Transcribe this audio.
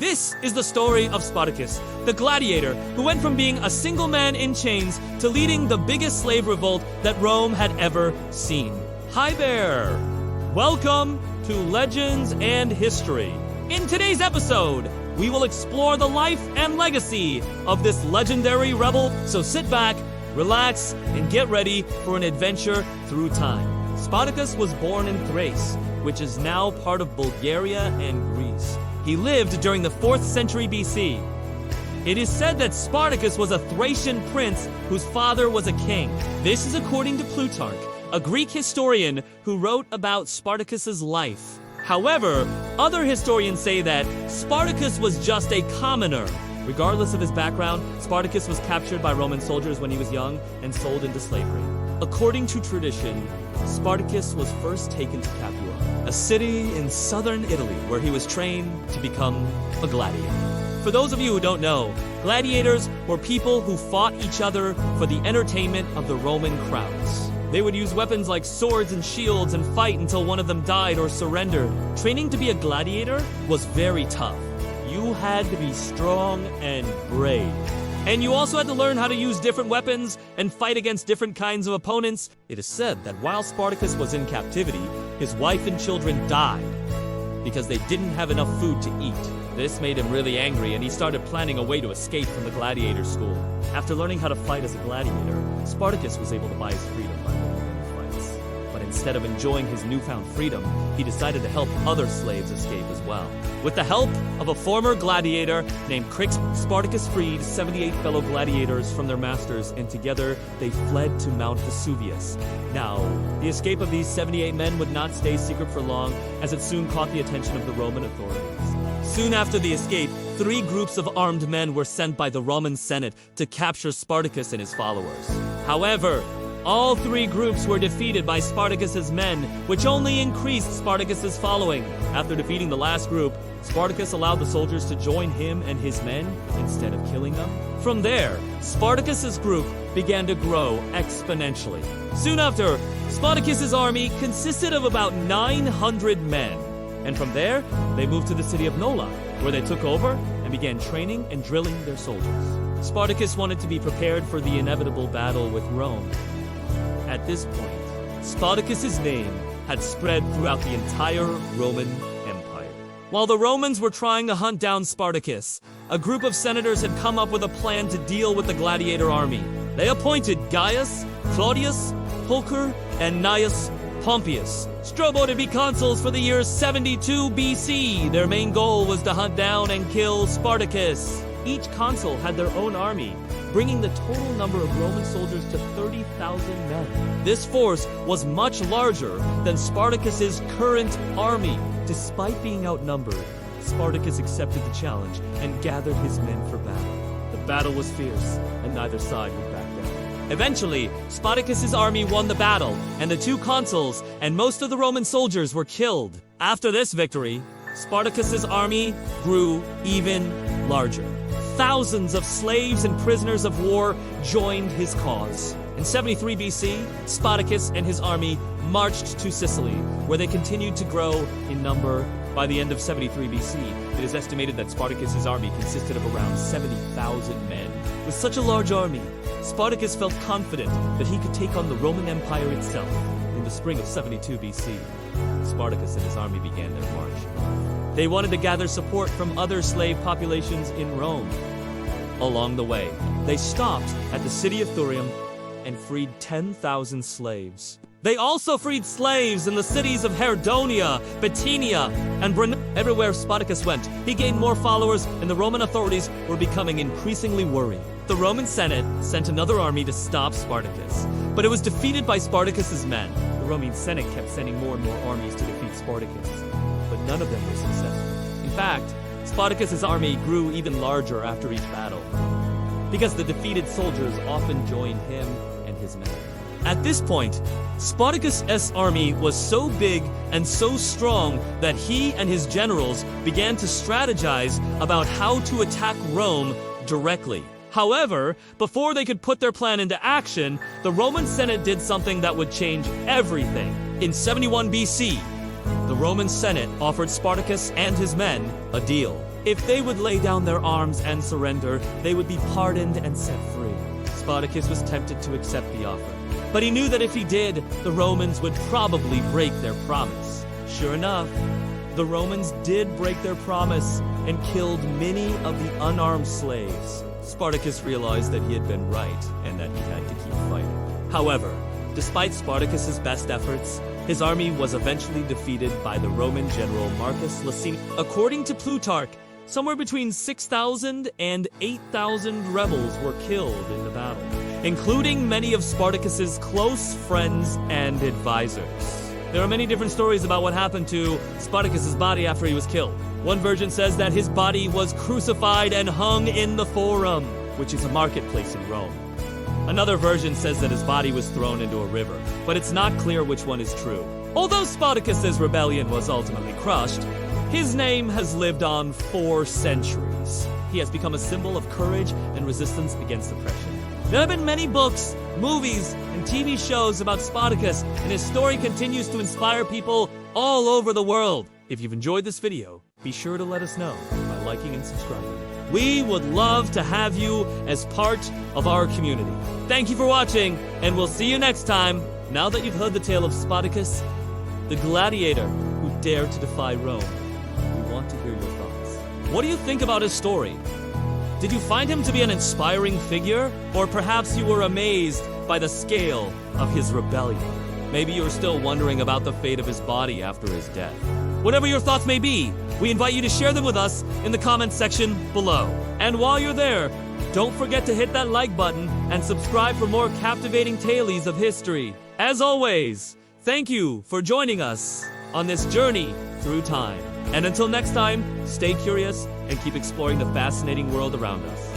This is the story of Spartacus, the gladiator who went from being a single man in chains to leading the biggest slave revolt that Rome had ever seen. Hi there! Welcome to Legends and History. In today's episode, we will explore the life and legacy of this legendary rebel, so sit back, relax, and get ready for an adventure through time. Spartacus was born in Thrace, which is now part of Bulgaria and Greece. He lived during the 4th century BC. It is said that Spartacus was a Thracian prince whose father was a king. This is according to Plutarch, a Greek historian who wrote about Spartacus's life. However, other historians say that Spartacus was just a commoner. Regardless of his background, Spartacus was captured by Roman soldiers when he was young and sold into slavery. According to tradition, Spartacus was first taken to Capua, a city in southern Italy where he was trained to become a gladiator. For those of you who don't know, gladiators were people who fought each other for the entertainment of the Roman crowds. They would use weapons like swords and shields and fight until one of them died or surrendered. Training to be a gladiator was very tough. You had to be strong and brave. And you also had to learn how to use different weapons and fight against different kinds of opponents. It is said that while Spartacus was in captivity, his wife and children died because they didn't have enough food to eat. This made him really angry, and he started planning a way to escape from the gladiator school. After learning how to fight as a gladiator, Spartacus was able to buy his freedom by winning the fights. But instead of enjoying his newfound freedom, he decided to help other slaves escape as well. With the help of a former gladiator named Crix, Spartacus freed 78 fellow gladiators from their masters, and together they fled to Mount Vesuvius. Now, the escape of these 78 men would not stay secret for long, as it soon caught the attention of the Roman authorities. Soon after the escape, 3 groups of armed men were sent by the Roman Senate to capture Spartacus and his followers. However, all 3 groups were defeated by Spartacus's men, which only increased Spartacus's following. After defeating the last group, Spartacus allowed the soldiers to join him and his men instead of killing them. From there, Spartacus's group began to grow exponentially. Soon after, Spartacus's army consisted of about 900 men. And from there, they moved to the city of Nola, where they took over and began training and drilling their soldiers. Spartacus wanted to be prepared for the inevitable battle with Rome. At this point, Spartacus's name had spread throughout the entire Roman Empire. While the Romans were trying to hunt down Spartacus, a group of senators had come up with a plan to deal with the gladiator army. They appointed Gaius, Claudius, Pulcher, and Gnaeus Pompeius Strabo to be consuls for the year 72 BC. Their main goal was to hunt down and kill Spartacus. Each consul had their own army, bringing the total number of Roman soldiers to 30,000 men. This force was much larger than Spartacus's current army. Despite being outnumbered, Spartacus accepted the challenge and gathered his men for battle. The battle was fierce, and neither side would back down. Eventually, Spartacus's army won the battle, and the 2 consuls and most of the Roman soldiers were killed. After this victory, Spartacus's army grew even larger. Thousands of slaves and prisoners of war joined his cause. In 73 BC, Spartacus and his army marched to Sicily, where they continued to grow in number. By the end of 73 BC, it is estimated that Spartacus's army consisted of around 70,000 men. With such a large army, Spartacus felt confident that he could take on the Roman Empire itself. In the spring of 72 BC, Spartacus and his army began their march. They wanted to gather support from other slave populations in Rome. Along the way, they stopped at the city of Thurium and freed 10,000 slaves. They also freed slaves in the cities of Herdonia, Bithynia, and Brunn. Everywhere Spartacus went, he gained more followers, and the Roman authorities were becoming increasingly worried. The Roman Senate sent another army to stop Spartacus, but it was defeated by Spartacus's men. The Roman Senate kept sending more and more armies to defeat Spartacus, but none of them were successful. In fact, Spartacus's army grew even larger after each battle, because the defeated soldiers often joined him and his men. At this point, Spartacus' army was so big and so strong that he and his generals began to strategize about how to attack Rome directly. However, before they could put their plan into action, the Roman Senate did something that would change everything. In 71 BC, the Roman Senate offered Spartacus and his men a deal. if they would lay down their arms and surrender, they would be pardoned and set free. Spartacus was tempted to accept the offer, but he knew that if he did, the Romans would probably break their promise. Sure enough, the Romans did break their promise and killed many of the unarmed slaves. Spartacus realized that he had been right and that he had to keep fighting. However, despite Spartacus's best efforts, his army was eventually defeated by the Roman general Marcus Licinius. According to Plutarch, somewhere between 6,000 and 8,000 rebels were killed in the battle, including many of Spartacus's close friends and advisors. There are many different stories about what happened to Spartacus's body after he was killed. One version says that his body was crucified and hung in the Forum, which is a marketplace in Rome. Another version says that his body was thrown into a river, but it's not clear which one is true. Although Spartacus's rebellion was ultimately crushed, his name has lived on for centuries. He has become a symbol of courage and resistance against oppression. There have been many books, movies, and TV shows about Spartacus, and his story continues to inspire people all over the world. If you've enjoyed this video, be sure to let us know by liking and subscribing. We would love to have you as part of our community. Thank you for watching, and we'll see you next time. Now that you've heard the tale of Spartacus, the gladiator who dared to defy Rome, we want to hear your thoughts. What do you think about his story? Did you find him to be an inspiring figure? Or perhaps you were amazed by the scale of his rebellion? Maybe you're still wondering about the fate of his body after his death. Whatever your thoughts may be, we invite you to share them with us in the comments section below. And while you're there, don't forget to hit that like button and subscribe for more captivating tales of history. As always, thank you for joining us on this journey through time. And until next time, stay curious and keep exploring the fascinating world around us.